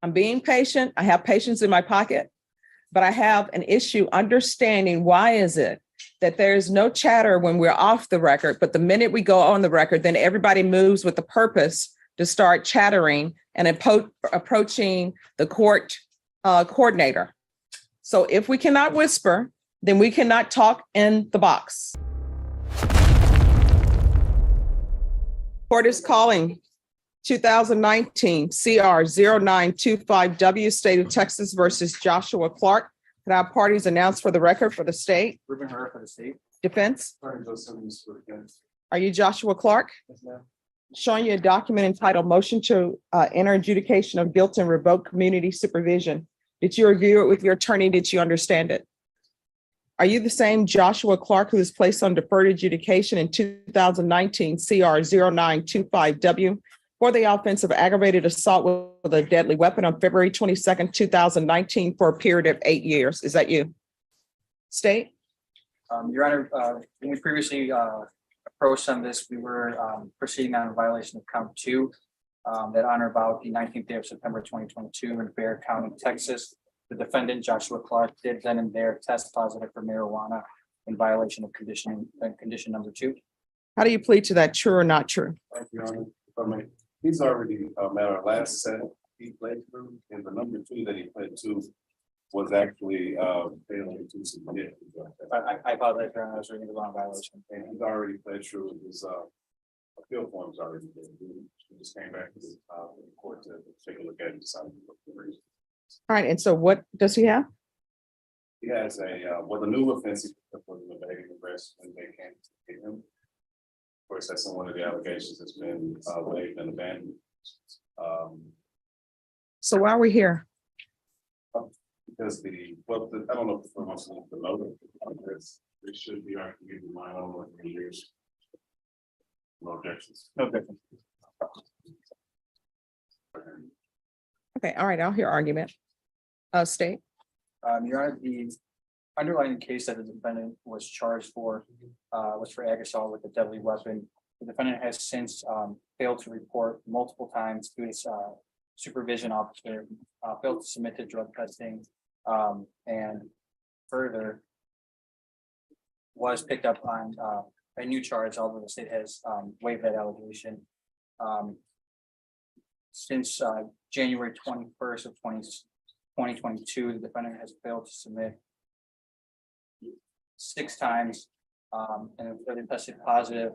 I'm being patient. I have patience in my pocket, but I have an issue understanding why is it that there's no chatter when we're off the record, but the minute we go on the record, then everybody moves with the purpose to start chattering and approaching the court coordinator. So if we cannot whisper, then we cannot talk in the box. Court is calling 2019 CR 0925W, State of Texas versus Joshua Clark. Can our parties announce for the record for the state? Ruben Herr for the state. Defense? Attorney Joe Simmons for the defense. Are you Joshua Clark? Yes, ma'am. Showing you a document entitled Motion to Enter Adjudication of Guilt and Revoke Community Supervision. Did you review it with your attorney? Did you understand it? Are you the same Joshua Clark who was placed on deferred adjudication in 2019 CR 0925W for the offense of aggravated assault with a deadly weapon on February 22nd, 2019 for a period of 8 years? Is that you? State? Your Honor, when we previously approached on this, we were proceeding on a violation of count 2 that on or about the 19th day of September 2022 in Bexar County, Texas. The defendant, Joshua Clark, did then and there test positive for marijuana in violation of condition number 2. How do you plead to that? True or not true? Thank you, Your Honor. He's already met our last set he played through, and the number 2 that he played to was actually failing to submit. I apologize, Your Honor, I was reading the wrong violation. And he's already played through his appeal form's already been. We just came back to the court to take a look at it and decide what the reason. All right. And so what does he have? He has a well, the new offense he picked up was an evading arrest when they came to get him. Of course, that's one of the allegations that's been waived and abandoned. So why are we here? Because I don't know if the wants to look the note, because it should be argued in my own 3 years. No objections. No difference. Okay. All right. I'll hear argument. State? Your Honor, the underlying case that the defendant was charged for was for ag assault with a deadly weapon. The defendant has since failed to report multiple times to his supervision officer, failed to submit to drug testing, and further was picked up on a new charge, although the state has waived that allegation. Since January 21st of 2022, the defendant has failed to submit 6 times and further tested positive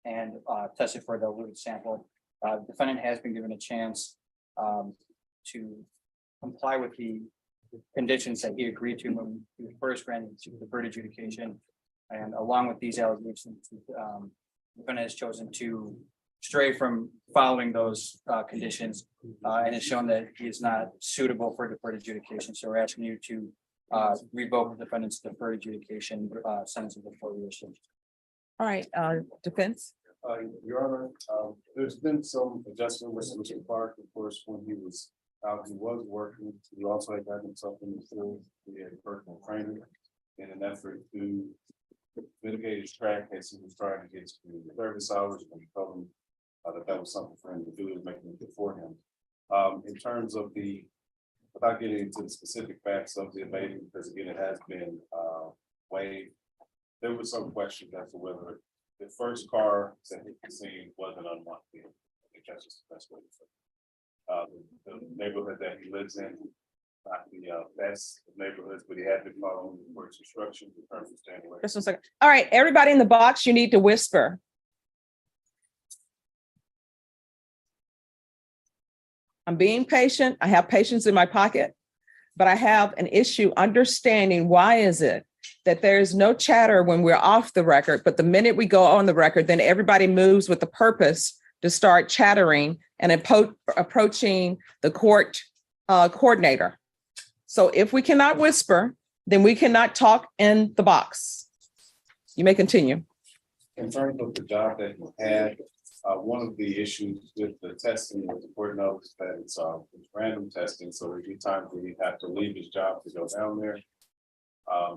and tested for the eluted sample. The defendant has been given a chance to comply with the conditions that he agreed to when he was first granted to the deferred adjudication. And along with these allegations, the defendant has chosen to stray from following those conditions and has shown that he is not suitable for deferred adjudication. So we're asking you to revoke the defendant's deferred adjudication sentence of the 4 years. All right. Defense? Your Honor, there's been some adjustment with Mr. Clark, of course, when he was out, he was working. He also had gotten himself in the field. He had personal training in an effort to mitigate his track as he was trying to get to the service hours, and he told him that was something for him to do, and making it good for him. In terms of without getting into the specific facts of the evading, because again, it has been waived, there was some question as to whether the first car that hit the scene wasn't unwanted. I think that's just the best way to say it. The neighborhood that he lives in, not the best of neighborhoods, but he had been following the court's instructions in terms of staying away. Just 1 second. All right. Everybody in the box, you need to whisper. I'm being patient. I have patience in my pocket, but I have an issue understanding why is it that there is no chatter when we're off the record, but the minute we go on the record, then everybody moves with the purpose to start chattering and approaching the court coordinator. So if we cannot whisper, then we cannot talk in the box. You may continue. In terms of the job that he had, one of the issues with the testing was the court knows that it's random testing. So every time we have to leave his job to go down there,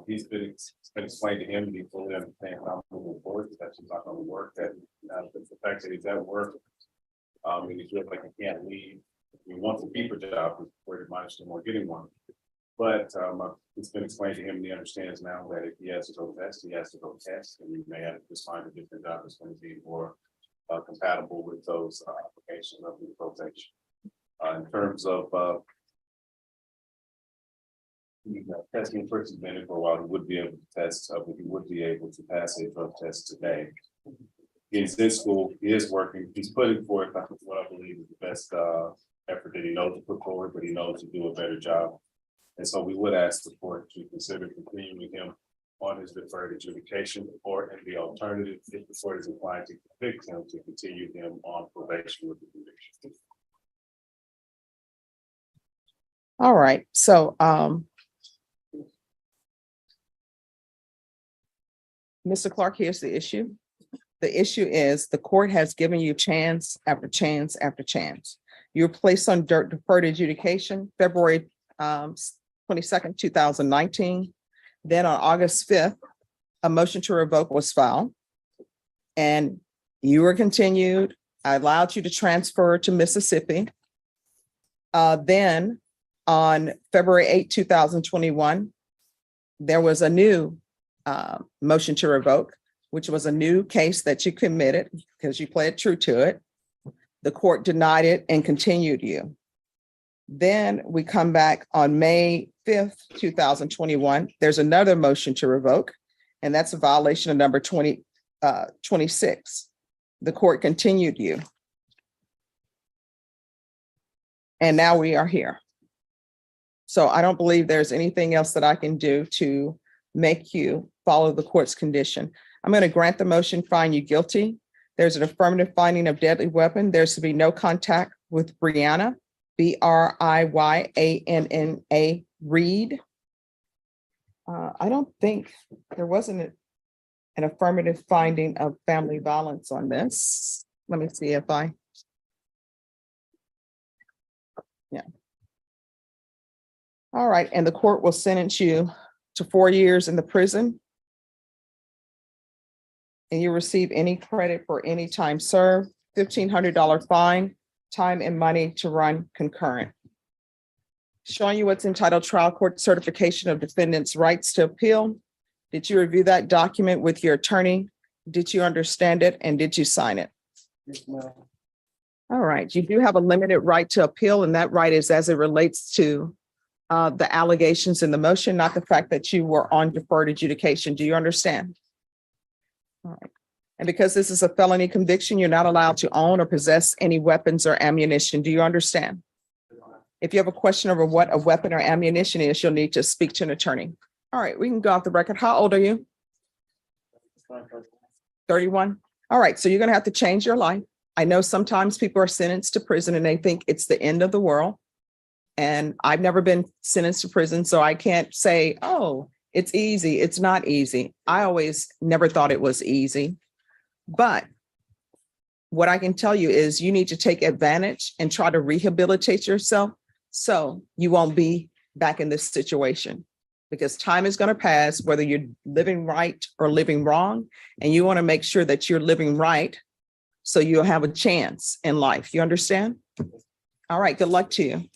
it's been explained to him, and he fully understands how moving forward, that's just not going to work. That the fact that he's at work, and he feels like he can't leave We want to keep a job, we're admonished him on getting one. But it's been explained to him, and he understands now that if he has to go test, he has to go test, and he may have to just find a different job that's going to be more compatible with those applications of the probation. In terms of testing for suspended for a while, he would be able to test, but he would be able to pass a drug test today. He's in school, he is working, he's putting forth what I believe is the best effort that he knows to put forward, but he knows to do a better job. And so we would ask the court to consider continuing him on his deferred adjudication, or in the alternative, if the court is inclined to convict him, to continue him on probation with the conviction. All right, so Mr. Clark, here's the issue. The issue is the court has given you chance after chance after chance. You're placed on deferred adjudication February 22nd, 2019. Then on August 5th, a motion to revoke was filed and you were continued. I allowed you to transfer to Mississippi. Then on February 8, 2021, there was a new motion to revoke, which was a new case that you committed because you pled true to it. The court denied it and continued you. Then we come back on May 5th, 2021. There's another motion to revoke, and that's a violation of number 26. The court continued you. And now we are here. So I don't believe there's anything else that I can do to make you follow the court's condition. I'm going to grant the motion, find you guilty. There's an affirmative finding of deadly weapon. There's to be no contact with Brianna, Bryanna Reed. I don't think there wasn't an affirmative finding of family violence on this. Let me see if yeah. All right, and the court will sentence you to 4 years in the prison. And you receive any credit for any time served, $1,500 fine, time and money to run concurrent. Showing you what's entitled Trial Court Certification of Defendant's Rights to Appeal. Did you review that document with your attorney? Did you understand it and did you sign it? Yes, ma'am. All right, you do have a limited right to appeal, and that right is as it relates to the allegations in the motion, not the fact that you were on deferred adjudication. Do you understand? All right. And because this is a felony conviction, you're not allowed to own or possess any weapons or ammunition. Do you understand? If you have a question over what a weapon or ammunition is, you'll need to speak to an attorney. All right, we can go off the record. How old are you? 31. All right, so you're going to have to change your life. I know sometimes people are sentenced to prison and they think it's the end of the world. And I've never been sentenced to prison, so I can't say, oh, it's easy. It's not easy. I always never thought it was easy. But what I can tell you is you need to take advantage and try to rehabilitate yourself so you won't be back in this situation, because time is going to pass, whether you're living right or living wrong. And you want to make sure that you're living right so you'll have a chance in life. You understand? All right. Good luck to you.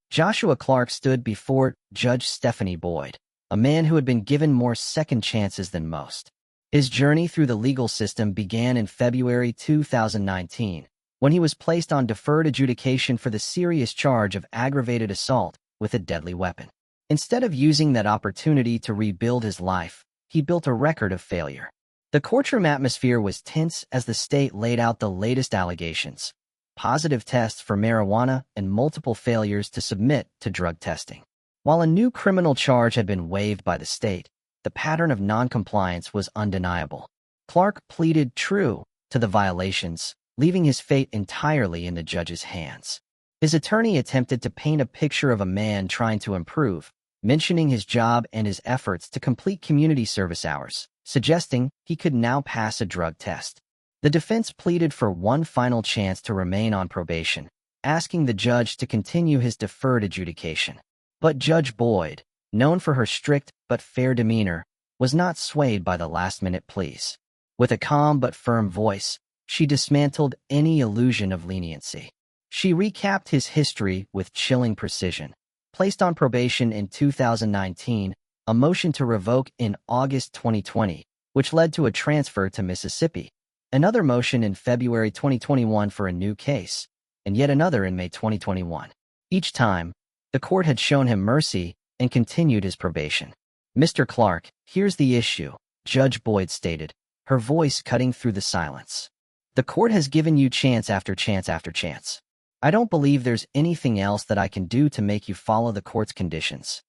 Joshua Clark stood before Judge Stephanie Boyd, a man who had been given more second chances than most. His journey through the legal system began in February 2019, when he was placed on deferred adjudication for the serious charge of aggravated assault with a deadly weapon. Instead of using that opportunity to rebuild his life, he built a record of failure. The courtroom atmosphere was tense as the state laid out the latest allegations: positive tests for marijuana and multiple failures to submit to drug testing. While a new criminal charge had been waived by the state, the pattern of noncompliance was undeniable. Clark pleaded true to the violations, leaving his fate entirely in the judge's hands. His attorney attempted to paint a picture of a man trying to improve, mentioning his job and his efforts to complete community service hours, suggesting he could now pass a drug test. The defense pleaded for one final chance to remain on probation, asking the judge to continue his deferred adjudication. But Judge Boyd, known for her strict but fair demeanor, was not swayed by the last-minute pleas. With a calm but firm voice, she dismantled any illusion of leniency. She recapped his history with chilling precision. Placed on probation in 2019, a motion to revoke in August 2020, which led to a transfer to Mississippi. Another motion in February 2021 for a new case, and yet another in May 2021. Each time, the court had shown him mercy and continued his probation. Mr. Clark, here's the issue, Judge Boyd stated, her voice cutting through the silence. The court has given you chance after chance after chance. I don't believe there's anything else that I can do to make you follow the court's conditions.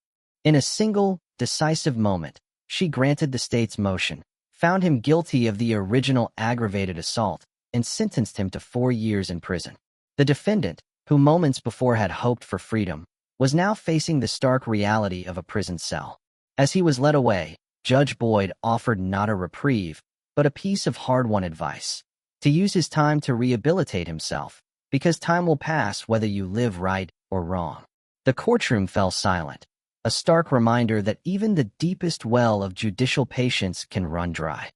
In a single, decisive moment, she granted the state's motion, found him guilty of the original aggravated assault, and sentenced him to 4 years in prison. The defendant, who moments before had hoped for freedom, was now facing the stark reality of a prison cell. As he was led away, Judge Boyd offered not a reprieve, but a piece of hard-won advice: to use his time to rehabilitate himself, because time will pass whether you live right or wrong. The courtroom fell silent, a stark reminder that even the deepest well of judicial patience can run dry.